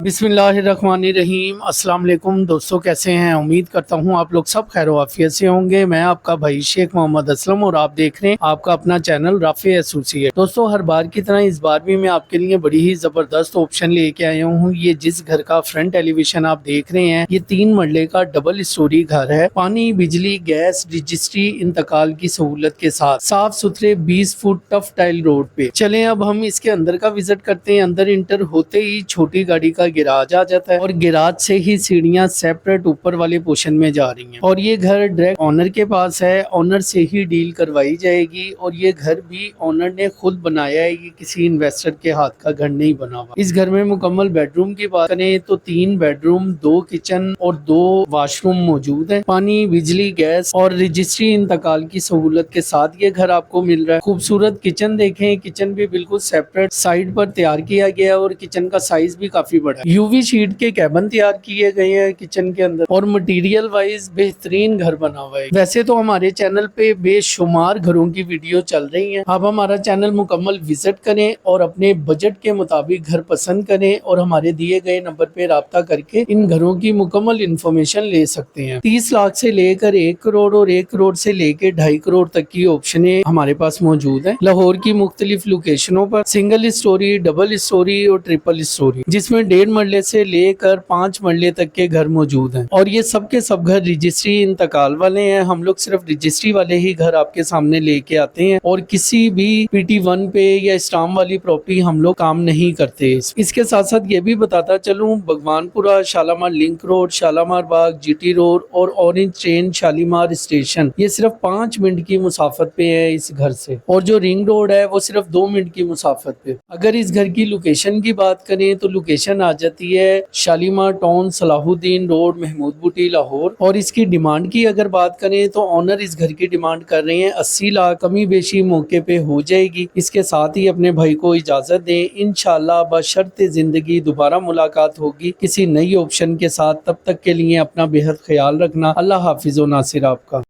بسم اللہ الرحمن الرحیم۔ السلام علیکم دوستو، کیسے ہیں؟ امید کرتا ہوں آپ لوگ سب خیر و عافیت سے ہوں گے۔ میں آپ کا بھائی شیخ محمد اسلم اور آپ دیکھ رہے ہیں آپ کا اپنا چینل رافع ایسوسی۔ دوستو، ہر بار کی طرح اس بار بھی میں آپ کے لیے بڑی ہی زبردست آپشن لے کے آیا ہوں۔ یہ جس گھر کا فرنٹ ایلی ویشن آپ دیکھ رہے ہیں، یہ 3 مرلے کا ڈبل اسٹوری گھر ہے۔ پانی، بجلی، گیس، رجسٹری انتقال کی سہولت کے ساتھ صاف ستھرے 20 فٹ ٹف ٹائل روڈ پہ۔ چلیں اب ہم اس کے اندر کا وزٹ کرتے ہیں۔ اندر انٹر ہوتے ہی چھوٹی گاڑی کا گراج آ جاتا ہے اور گراج سے ہی سیڑھیاں سیپریٹ اوپر والے پورشن میں جا رہی ہیں، اور یہ گھر ڈائریکٹ آنر کے پاس ہے۔ آنر سے ہی ڈیل کروائی جائے گی، اور یہ گھر بھی آنر نے خود بنایا ہے، یہ کسی انویسٹر کے ہاتھ کا گھر نہیں بنا ہوا۔ اس گھر میں مکمل بیڈ روم کی بات کریں تو 3 بیڈ روم، 2 کچن اور 2 واش روم موجود ہیں۔ پانی، بجلی، گیس اور رجسٹری انتقال کی سہولت کے ساتھ یہ گھر آپ کو مل رہا ہے۔ خوبصورت کچن دیکھیں، کچن بھی بالکل سیپریٹ سائڈ پر تیار کیا گیا ہے، اور کچن کا سائز بھی کافی بڑا ہے۔ یو وی شیٹ کے کیبن تیار کیے گئے ہیں کچن کے اندر، اور مٹیریل وائز بہترین گھر بنا ہوا ہے۔ ویسے تو ہمارے چینل پہ بے شمار گھروں کی ویڈیو چل رہی ہیں، آپ ہمارا چینل مکمل وزٹ کریں اور اپنے بجٹ کے مطابق گھر پسند کریں، اور ہمارے دیے گئے نمبر پہ رابطہ کر کے ان گھروں کی مکمل انفارمیشن لے سکتے ہیں۔ 30 لاکھ سے لے کر 1 کروڑ اور 1 کروڑ سے لے کے 2.5 کروڑ تک کی آپشنیں ہمارے پاس موجود ہیں لاہور کی مختلف لوکیشنوں پر۔ سنگل اسٹوری، ڈبل اسٹوری اور ٹرپل اسٹوری، جس میں 1.5 مرلے سے لے کر 5 مرلے تک کے گھر موجود ہیں، اور یہ سب کے سب گھر رجسٹری انتقال والے ہیں۔ ہم لوگ صرف رجسٹری والے ہی گھر آپ کے سامنے لے کے آتے ہیں، اور کسی بھی پی ٹی 1 پہ یا اسٹام والی پراپرٹی ہم لوگ کام نہیں کرتے۔ اس کے ساتھ ساتھ یہ بھی بتاتا چلوں، بھگوان پورہ، شالامار لنک روڈ، شالامار باغ، جی ٹی روڈ اور اورنج ٹرین شالیمار اسٹیشن، یہ صرف 5 منٹ کی مسافت پہ ہے اس گھر سے، اور جو رنگ روڈ ہے وہ صرف 2 منٹ کی مسافت پہ۔ اگر اس گھر کی لوکیشن کی بات کریں تو لوکیشن آ جاتی ہے شالیمار ٹاؤن، صلاح الدین روڈ، محمود بوٹی، لاہور۔ اور اس کی ڈیمانڈ کی اگر بات کریں تو آنر اس گھر کی ڈیمانڈ کر رہے ہیں 80 لاکھ، کمی بیشی موقع پہ ہو جائے گی۔ اس کے ساتھ ہی اپنے بھائی کو اجازت دیں، انشاءاللہ بشرط زندگی دوبارہ ملاقات ہوگی کسی نئی آپشن کے ساتھ۔ تب تک کے لیے اپنا بے حد خیال رکھنا۔ اللہ حافظ و ناصر آپ کا۔